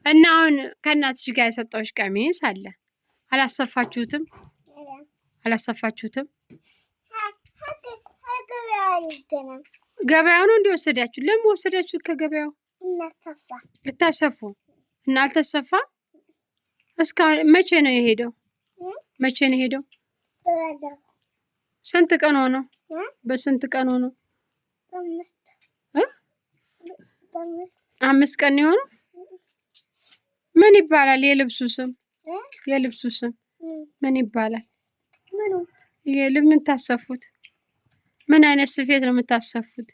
እና አሁን ከእናትሽ ጋር የሰጠሁሽ ቀሚስ አለ አላሰፋችሁትም? አላሰፋችሁትም? ገበያው ነው እንዲወሰዳችሁ? ለምን ወሰዳችሁት ከገበያው? ልታሰፉ እና አልተሰፋ? እስካሁን መቼ ነው የሄደው? መቼ ነው የሄደው? ስንት ቀን ሆነው? በስንት ቀን ሆነው? 5 ቀን ነው የሆነው። ምን ይባላል የልብሱ ስም? የልብሱ ስም ምን ይባላል? የምታሰፉት ምን አይነት ስፌት ነው የምታሰፉት?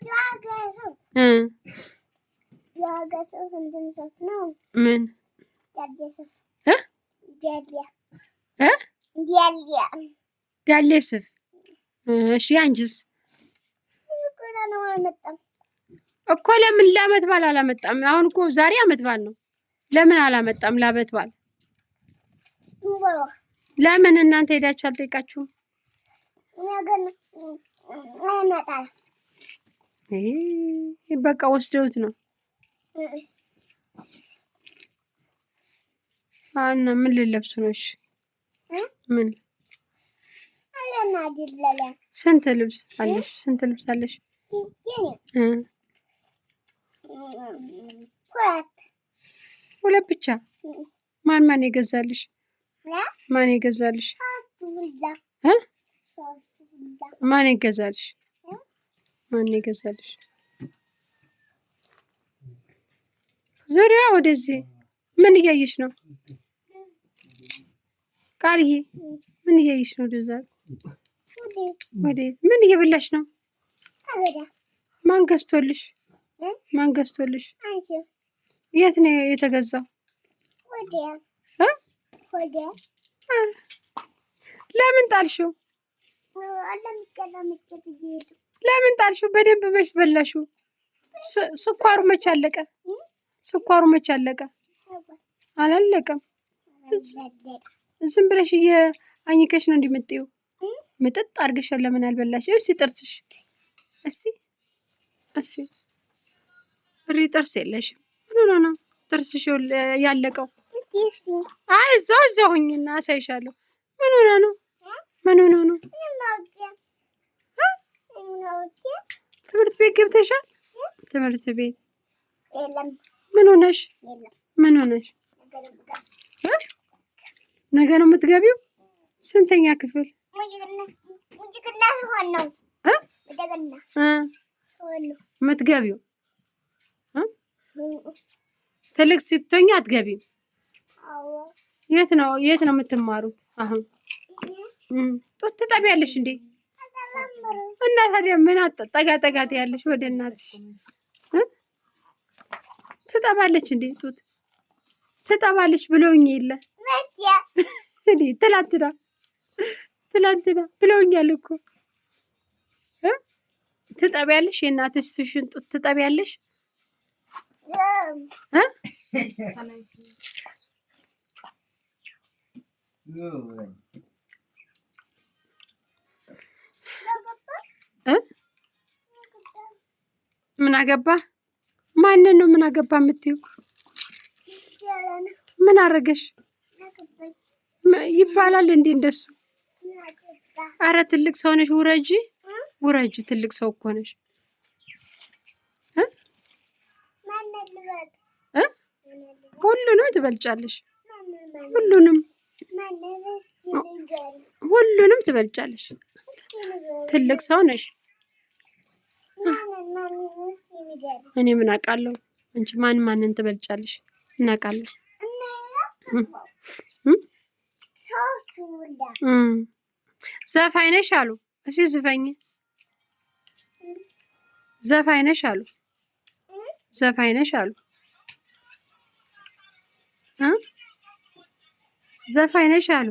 ምን ዳሌ ስፍ። እሺ አንቺስ? እኮ ለምን ለዓመት በዓል አላመጣም? አሁን እኮ ዛሬ ዓመት በዓል ነው። ለምን አላመጣም ለዓመት በዓል? ለምን እናንተ ሄዳችሁ አልጠይቃችሁም? በቃ ወስደውት ነው። እና ምን ልለብሱ ነው? እሺ ምን ስንት ልብስ አለሽ? ስንት ልብስ አለሽ? ሁለት ብቻ? ማን ማን የገዛልሽ? ማን የገዛልሽ? ማን የገዛልሽ? ማን የገዛልሽ? ዙሪያ ወደዚህ ምን እያየሽ ነው? ቃልዬ ምን እያየሽ ነው? ወደዛ ወዴት? ምን እየበላሽ ነው? ማን ገዝቶልሽ? ማን ገዝቶልሽ? የት ነው የተገዛው? ለምን ጣልሽው? ለምን ጣልሽው? በደንብ በሽ በላሽው። ስኳሩ መች አለቀ? ስኳሩ መች አለቀ? አላለቀም። ዝም ብለሽ እየአኝከሽ ነው እንደምትይው። ምጥጥ አድርገሻል። ለምን አልበላሽ? እስኪ ጥርስሽ እስኪ እሪ ጥርስ የለሽም። ምን ሆነ ነው ጥርስሽ ያለቀው? አይ እዛው ሁኝና አሳይሻለሁ። ምን ሆነ ነው? ምን ሆነ ነው? ትምህርት ቤት ገብተሻል? ትምህርት ቤት ምን ሆነሽ? ምን ሆነሽ? ነገ ነው የምትገቢው? ስንተኛ ክፍል? የምትገቢው ትልቅ ስትሆኚ አትገቢም? የት ነው የምትማሩት አሁን? ጡት ትጠቢያለሽ እንዴ? እና ታዲያ ምን ጠጋ ጠጋ ትያለሽ ወደ እናትሽ? ትጠባለች እንዴ? ጡት ትጠባለች ብለውኝ የለ እንዴ? ትላንትና ብለውኛል እኮ። ትጠቢያለሽ? የእናትሽን ጡት ትጠቢያለሽ? ምን አገባ? ማንን ነው ምን አገባ የምትይው? ምን አረገሽ ይባላል እንዴ እንደሱ? አረ ትልቅ ሰው ነሽ፣ ውረጂ ውረጂ። ትልቅ ሰው እኮ ነሽ። ሁሉንም ትበልጫለሽ። ሁሉንም ትበልጫለሽ። ትልቅ ሰው ነሽ። እኔ ምን አውቃለሁ? አንቺ ማንን ትበልጫለሽ? ምን አውቃለሁ? ዘፋኝ ነሽ አሉ። እሺ ዝፈኝ። ዘፋኝ ነሽ አሉ። ዘፋኝ ነሽ አሉ። ዘፋኝ ነሽ አሉ።